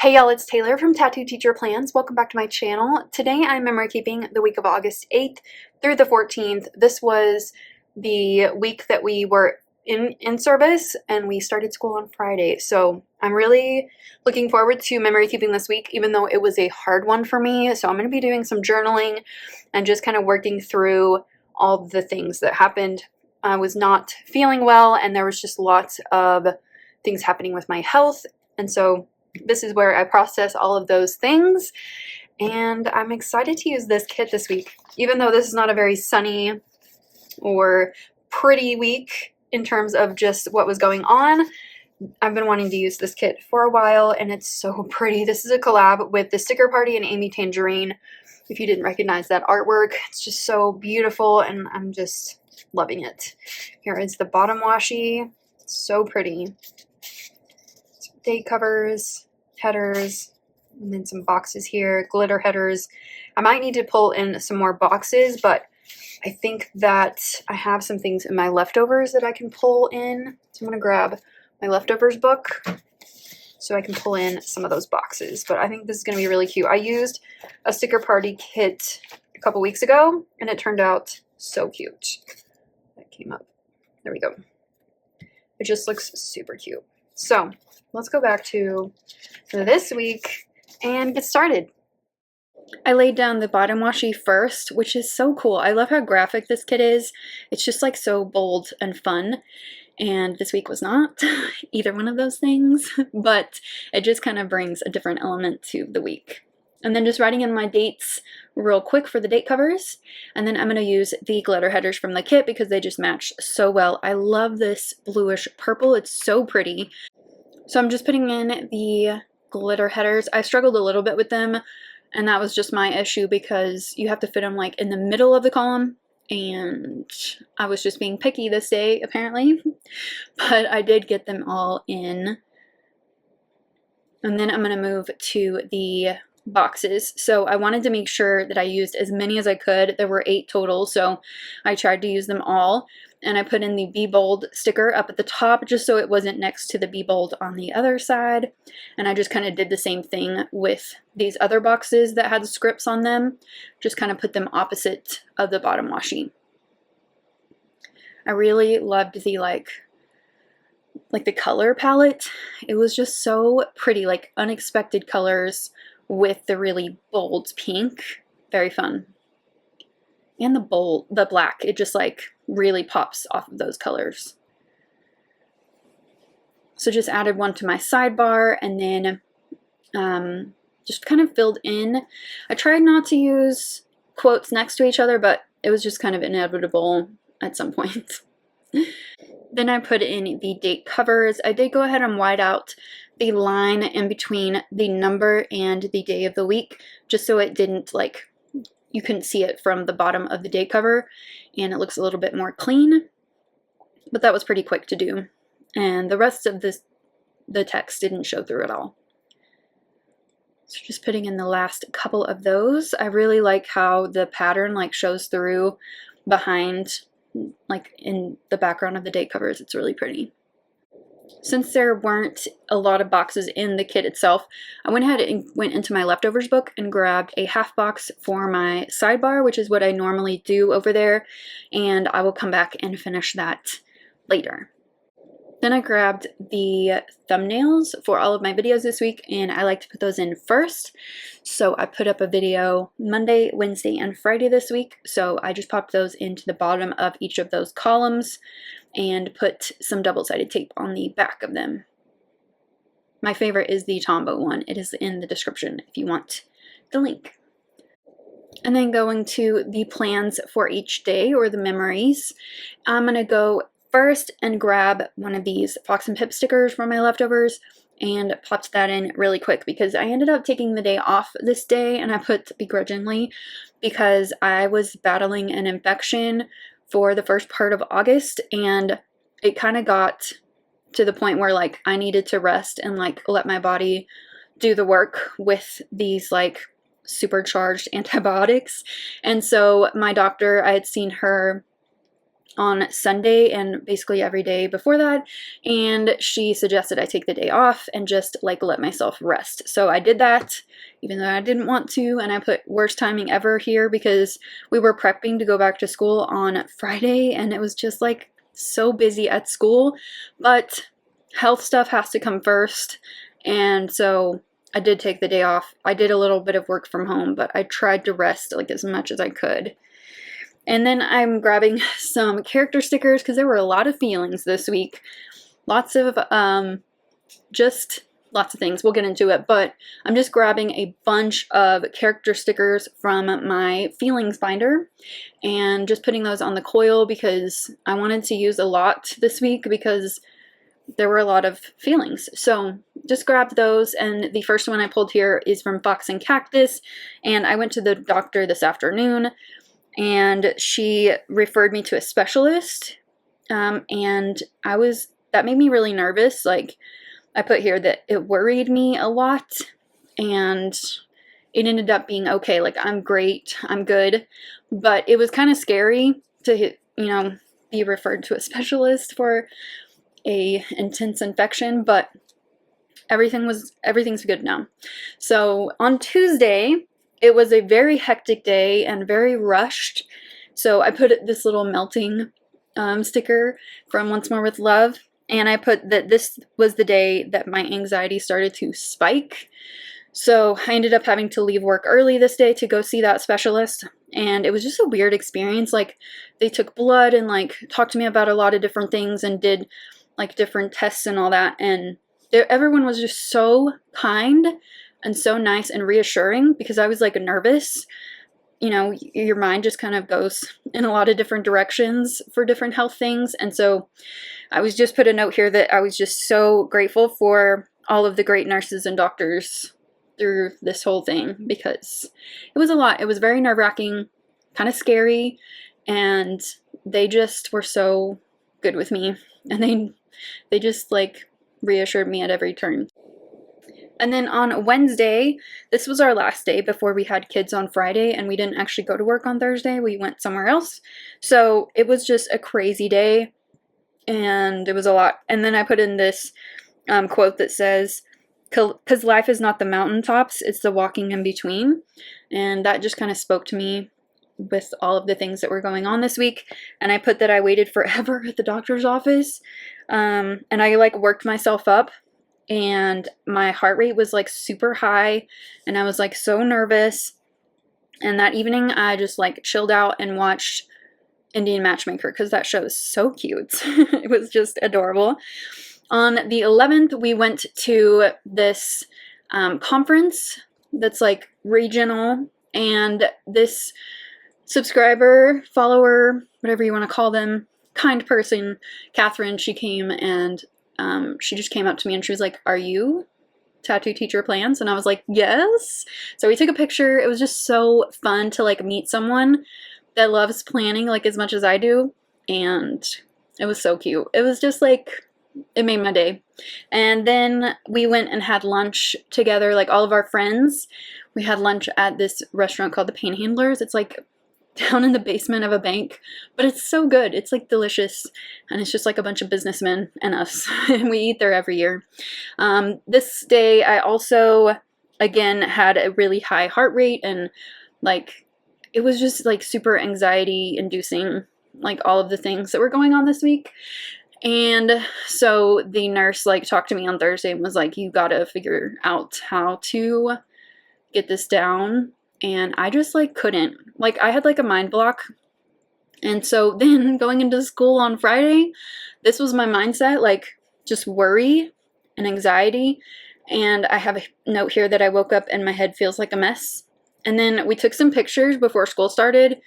Hey y'all, it's Taylor from Tattoo Teacher Plans. Welcome back to my channel. Today I'm memory keeping the week of August 8th through the 14th. This was the week that we were in service and we started school on Friday. So I'm really looking forward to memory keeping this week, even though it was a hard one for me. So I'm going to be doing some journaling and just kind of working through all the things that happened. I was not feeling well and there was just lots of things happening with my health. And so this is where I process all of those things, and I'm excited to use this kit this week. Even though this is not a very sunny or pretty week in terms of just what was going on, I've been wanting to use this kit for a while, and it's so pretty. This is a collab with The Sticker Party and Amy Tangerine. If you didn't recognize that artwork, it's just so beautiful, and I'm just loving it. Here is the bottom washi. It's so pretty. Date covers, headers, and then some boxes here, glitter headers. I might need to pull in some more boxes, but I think that I have some things in my leftovers that I can pull in. So I'm going to grab my leftovers book so I can pull in some of those boxes. But I think this is going to be really cute. I used a sticker party kit a couple weeks ago, and it turned out so cute. That came up. There we go. It just looks super cute. So let's go back to this week and get started. I laid down the bottom washi first, which is so cool. I love how graphic this kit is. It's just like so bold and fun. And this week was not either one of those things, but it just kind of brings a different element to the week. And then just writing in my dates real quick for the date covers. And then I'm going to use the glitter headers from the kit because they just match so well. I love this bluish purple. It's so pretty. So I'm just putting in the glitter headers. I struggled a little bit with them, and that was just my issue because you have to fit them like in the middle of the column, and I was just being picky this day apparently. But I did get them all in. And then I'm going to move to the boxes. So I wanted to make sure that I used as many as I could. There were 8 total, so I tried to use them all. And I put in the Be Bold sticker up at the top just so it wasn't next to the Be Bold on the other side. And I just kind of did the same thing with these other boxes that had scripts on them. Just kind of put them opposite of the bottom washi. I really loved the like the color palette. It was just so pretty, like unexpected colors with the really bold pink. Very fun. And the black, it just like really pops off of those colors. So just added one to my sidebar, and then just kind of filled in. I tried not to use quotes next to each other, but it was just kind of inevitable at some point. Then I put in the date covers. I did go ahead and white out the line in between the number and the day of the week, just so it didn't like, you couldn't see it from the bottom of the date cover, and it looks a little bit more clean. But that was pretty quick to do, and the rest of the text didn't show through at all. So just putting in the last couple of those. I really like how the pattern like shows through behind, like in the background of the date covers. It's really pretty. Since there weren't a lot of boxes in the kit itself, I went ahead and went into my leftovers book and grabbed a half box for my sidebar, which is what I normally do over there, and I will come back and finish that later. Then I grabbed the thumbnails for all of my videos this week, and I like to put those in first. So I put up a video Monday, Wednesday, and Friday this week. So I just popped those into the bottom of each of those columns and put some double-sided tape on the back of them. My favorite is the Tombow one. It is in the description if you want the link. And then going to the plans for each day, or the memories, I'm going to go first and grab one of these Fox and Pip stickers from my leftovers and popped that in really quick because I ended up taking the day off this day, and I put begrudgingly because I was battling an infection for the first part of August, and it kind of got to the point where like I needed to rest and like let my body do the work with these like supercharged antibiotics. And so my doctor, I had seen her on Sunday and basically every day before that, and she suggested I take the day off and just like let myself rest. So I did that even though I didn't want to, and I put worst timing ever here because we were prepping to go back to school on Friday and it was just like so busy at school, but health stuff has to come first, and so I did take the day off. I did a little bit of work from home, but I tried to rest like as much as I could. And then I'm grabbing some character stickers because there were a lot of feelings this week. Lots of, just lots of things. We'll get into it, but I'm just grabbing a bunch of character stickers from my feelings binder and just putting those on the coil because I wanted to use a lot this week because there were a lot of feelings. So just grabbed those, and the first one I pulled here is from Fox and Cactus, and I went to the doctor this afternoon and she referred me to a specialist, and that made me really nervous. Like, I put here that it worried me a lot, and it ended up being okay. Like, I'm great, I'm good, but it was kind of scary to, be referred to a specialist for a intense infection, but everything's good now. So on Tuesday, it was a very hectic day and very rushed. So I put this little melting sticker from Once More with Love, and I put that this was the day that my anxiety started to spike. So I ended up having to leave work early this day to go see that specialist, and it was just a weird experience. Like, they took blood and like talked to me about a lot of different things and did like different tests and all that, and everyone was just so kind and so nice and reassuring because I was like nervous. Your mind just kind of goes in a lot of different directions for different health things, and so I was just put a note here that I was just so grateful for all of the great nurses and doctors through this whole thing because it was a lot. It was very nerve-wracking, kind of scary, and they just were so good with me, and they just like reassured me at every turn. And then on Wednesday, this was our last day before we had kids on Friday, and we didn't actually go to work on Thursday. We went somewhere else. So it was just a crazy day, and it was a lot. And then I put in this quote that says, "'Cause life is not the mountaintops, it's the walking in between." And that just kind of spoke to me with all of the things that were going on this week. And I put that I waited forever at the doctor's office, and I like worked myself up, and my heart rate was like super high, and I was like so nervous. And that evening I just like chilled out and watched Indian Matchmaker because that show is so cute. It was just adorable. On the 11th, we went to this conference that's like regional, and this subscriber, follower, whatever you want to call them, kind person, Catherine, she came and she just came up to me and she was like, "Are you Tattoo Teacher Plans?" And I was like, "Yes." So we took a picture. It was just so fun to like meet someone that loves planning like as much as I do, and it was so cute. It was just like, it made my day. And then we went and had lunch together, like all of our friends. We had lunch at this restaurant called the Panhandlers. It's like down in the basement of a bank, but it's so good. It's like delicious, and it's just like a bunch of businessmen and us, and we eat there every year. This day I also again had a really high heart rate, and like it was just like super anxiety inducing, like all of the things that were going on this week. And so the nurse like talked to me on Thursday and was like, "You gotta figure out how to get this down." And I just like couldn't. Like, I had like a mind block. And so then going into school on Friday, this was my mindset, like just worry and anxiety. And I have a note here that I woke up and my head feels like a mess. And then we took some pictures before school started,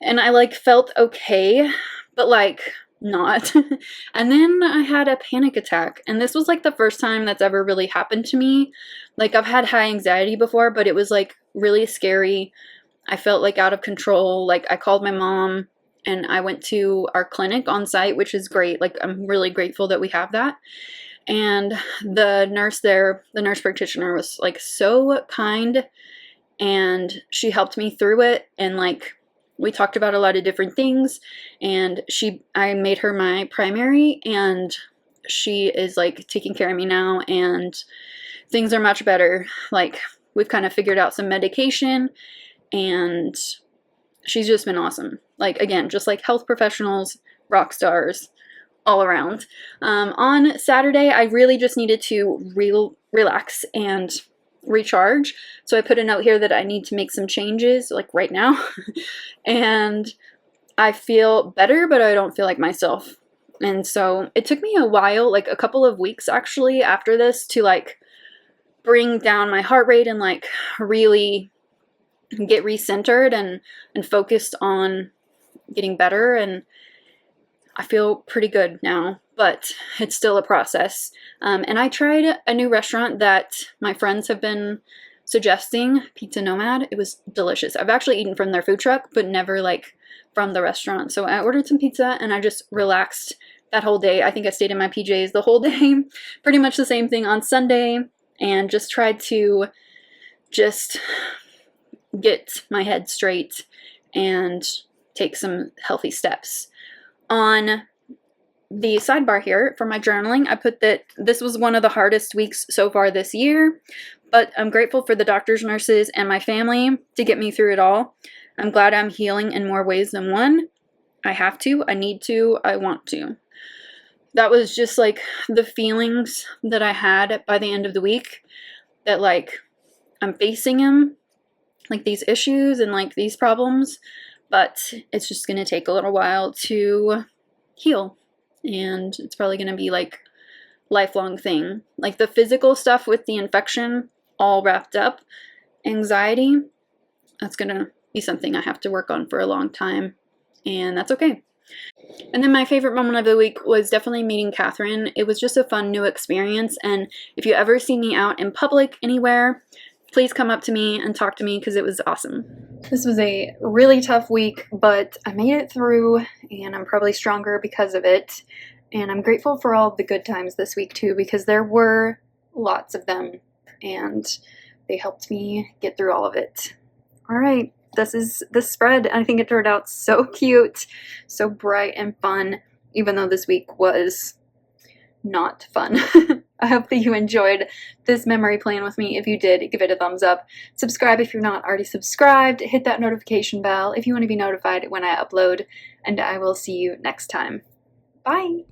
and I like felt okay, but like not. And then I had a panic attack, and this was like the first time that's ever really happened to me. Like, I've had high anxiety before, but it was like really scary. I felt like out of control. Like, I called my mom and I went to our clinic on site, which is great. Like, I'm really grateful that we have that. And the nurse there, the nurse practitioner, was like so kind, and she helped me through it. And like, we talked about a lot of different things, and I made her my primary, and she is like taking care of me now, and things are much better. Like, we've kind of figured out some medication, and she's just been awesome. Like, again, just like health professionals, rock stars all around. On Saturday, I really just needed to relax and recharge. So I put a note here that I need to make some changes, like right now. And I feel better, but I don't feel like myself. And so it took me a while, like a couple of weeks actually after this, to like bring down my heart rate and like really get recentered and focused on getting better. And I feel pretty good now, but it's still a process. And I tried a new restaurant that my friends have been suggesting, Pizza Nomad. It was delicious. I've actually eaten from their food truck, but never like from the restaurant. So I ordered some pizza and I just relaxed that whole day. I think I stayed in my PJs the whole day. Pretty much the same thing on Sunday, and just tried to just get my head straight and take some healthy steps. On the sidebar here for my journaling, I put that this was one of the hardest weeks so far this year, but I'm grateful for the doctors, nurses, and my family to get me through it all. I'm glad I'm healing in more ways than one. I have to, I need to, I want to. That was just like the feelings that I had by the end of the week, that like I'm facing them, like these issues and like these problems, but it's just going to take a little while to heal, and it's probably going to be like lifelong thing. Like the physical stuff with the infection all wrapped up, anxiety, that's going to be something I have to work on for a long time, and that's okay. And then my favorite moment of the week was definitely meeting Catherine. It was just a fun new experience, and if you ever see me out in public anywhere, please come up to me and talk to me, because it was awesome. This was a really tough week, but I made it through, and I'm probably stronger because of it. And I'm grateful for all the good times this week too, because there were lots of them, and they helped me get through all of it. All right, this is the spread. I think it turned out so cute, so bright and fun, even though this week was not fun. I hope that you enjoyed this memory plan with me. If you did, give it a thumbs up. Subscribe if you're not already subscribed. Hit that notification bell if you want to be notified when I upload, and I will see you next time. Bye!